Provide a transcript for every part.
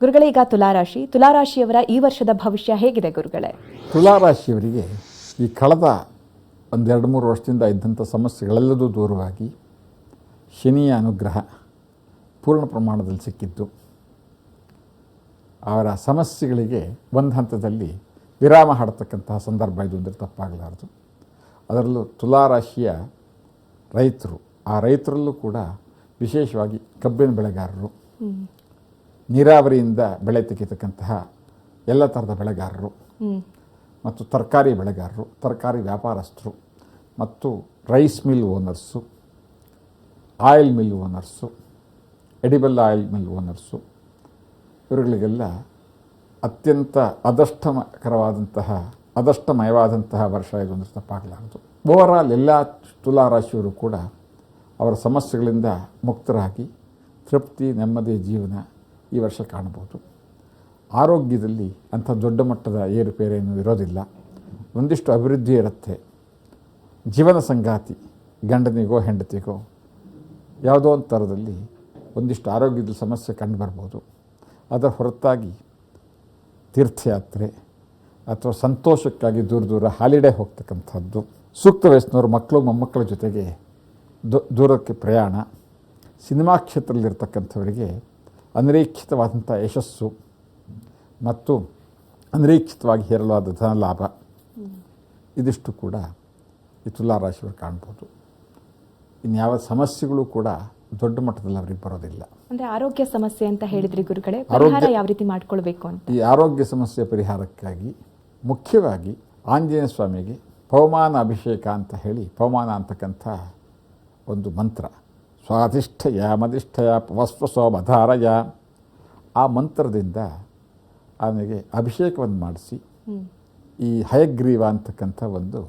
ಗುರುಗಳೇ, ಈಗ ತುಲಾರಾಶಿಯವರ ಈ ವರ್ಷದ ಭವಿಷ್ಯ ಹೇಗಿದೆ ಗುರುಗಳೇ? ತುಲಾರಾಶಿಯವರಿಗೆ ಈ ಕಳೆದ ಒಂದು 2-3 ವರ್ಷದಿಂದ ಇದ್ದಂಥ ಸಮಸ್ಯೆಗಳೆಲ್ಲದೂ ದೂರವಾಗಿ ಶನಿಯ ಅನುಗ್ರಹ ಪೂರ್ಣ ಪ್ರಮಾಣದಲ್ಲಿ ಸಿಕ್ಕಿದ್ದು ಅವರ ಸಮಸ್ಯೆಗಳಿಗೆ ಒಂದು ಹಂತದಲ್ಲಿ ವಿರಾಮ ಹಾಡತಕ್ಕಂತಹ ಸಂದರ್ಭ ಇದು ಅಂದರೆ ತಪ್ಪಾಗಲಾರದು. ಅದರಲ್ಲೂ ತುಲಾರಾಶಿಯ ರೈತರು, ಆ ರೈತರಲ್ಲೂ ಕೂಡ ವಿಶೇಷವಾಗಿ ಕಬ್ಬಿನ ಬೆಳೆಗಾರರು, ನೀರಾವರಿಯಿಂದ ಬೆಳೆ ತೆಗೆತಕ್ಕಂತಹ ಎಲ್ಲ ಥರದ ಬೆಳೆಗಾರರು ಮತ್ತು ತರಕಾರಿ ಬೆಳೆಗಾರರು, ತರಕಾರಿ ವ್ಯಾಪಾರಸ್ಥರು ಮತ್ತು rice mill owners, oil mill owners, edible oil mill owners, ಇವರುಗಳಿಗೆಲ್ಲ ಅತ್ಯಂತ ಅದಷ್ಟಮಯವಾದಂತಹ ವರ್ಷ ಇದು ಅಂದರೆ ತಪ್ಪಾಗಲಾರದು. ಓವರಾಲ್ ಎಲ್ಲ ತುಲಾರಾಶಿಯವರು ಕೂಡ ಅವರ ಸಮಸ್ಯೆಗಳಿಂದ ಮುಕ್ತರಾಗಿ ತೃಪ್ತಿ, ನೆಮ್ಮದಿ ಜೀವನ ಈ ವರ್ಷ ಕಾಣಬಹುದು. ಆರೋಗ್ಯದಲ್ಲಿ ಅಂಥ ದೊಡ್ಡ ಮಟ್ಟದ ಏರುಪೇರೇನೂ ಇರೋದಿಲ್ಲ. ಒಂದಿಷ್ಟು ಅಭಿವೃದ್ಧಿ ಇರುತ್ತೆ. ಜೀವನ ಸಂಗಾತಿ ಗಂಡನಿಗೋ ಹೆಂಡತಿಗೋ ಯಾವುದೋ ಒಂದು ಥರದಲ್ಲಿ ಒಂದಿಷ್ಟು ಆರೋಗ್ಯದ ಸಮಸ್ಯೆ ಕಂಡುಬರ್ಬೋದು. ಅದರ ಹೊರತಾಗಿ ತೀರ್ಥಯಾತ್ರೆ ಅಥವಾ ಸಂತೋಷಕ್ಕಾಗಿ ದೂರ ಹಾಲಿಡೇ ಹೋಗ್ತಕ್ಕಂಥದ್ದು, ಸೂಕ್ತ ವಯಸ್ಸಿನವರು ಮಕ್ಕಳು ಮೊಮ್ಮಕ್ಕಳ ಜೊತೆಗೆ ದೂರಕ್ಕೆ ಪ್ರಯಾಣ, ಸಿನಿಮಾ ಕ್ಷೇತ್ರದಲ್ಲಿರ್ತಕ್ಕಂಥವರಿಗೆ ಅನಿರೀಕ್ಷಿತವಾದಂಥ ಯಶಸ್ಸು ಮತ್ತು ಅನಿರೀಕ್ಷಿತವಾಗಿ ಹೇರಲಾದ ಧನ ಲಾಭ, ಇದಿಷ್ಟು ಕೂಡ ಈ ತುಲಾರಾಶಿಯವರು ಕಾಣ್ಬೋದು. ಇನ್ಯಾವ ಸಮಸ್ಯೆಗಳು ಕೂಡ ದೊಡ್ಡ ಮಟ್ಟದಲ್ಲಿ ಅವ್ರಿಗೆ ಬರೋದಿಲ್ಲ. ಅಂದರೆ ಆರೋಗ್ಯ ಸಮಸ್ಯೆ ಅಂತ ಹೇಳಿದ್ರಿ ಗುರುಗಳೇ, ಪರಿಹಾರ ಯಾವ ರೀತಿ ಮಾಡ್ಕೊಳ್ಬೇಕು ಅಂತ? ಈ ಆರೋಗ್ಯ ಸಮಸ್ಯೆ ಪರಿಹಾರಕ್ಕಾಗಿ ಮುಖ್ಯವಾಗಿ ಆಂಜನೇಯ ಸ್ವಾಮಿಗೆ ಪವಮಾನ ಅಭಿಷೇಕ ಅಂತ ಹೇಳಿ, ಪವಮಾನ ಅಂತಕ್ಕಂಥ ಒಂದು ಮಂತ್ರ, ಸ್ವಾಧಿಷ್ಠಯ ಮಧಿಷ್ಠಯ ಪವಸ್ವಸೋಮಧಾರಯ, ಆ ಮಂತ್ರದಿಂದ ಅವನಿಗೆ ಅಭಿಷೇಕವನ್ನು ಮಾಡಿಸಿ ಈ ಹಯಗ್ರೀವ ಅಂತಕ್ಕಂಥ ಒಂದು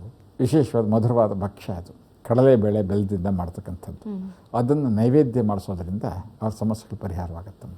ವಿಶೇಷವಾದ ಮಧುರವಾದ ಭಕ್ಷ್ಯ, ಅದು ಕಡಲೆಬೇಳೆ ಬೆಲ್ಲದಿಂದ ಮಾಡ್ತಕ್ಕಂಥದ್ದು, ಅದನ್ನು ನೈವೇದ್ಯ ಮಾಡಿಸೋದ್ರಿಂದ ಅವ್ರ ಸಮಸ್ಯೆಗಳು ಪರಿಹಾರವಾಗುತ್ತಮ್ಮ.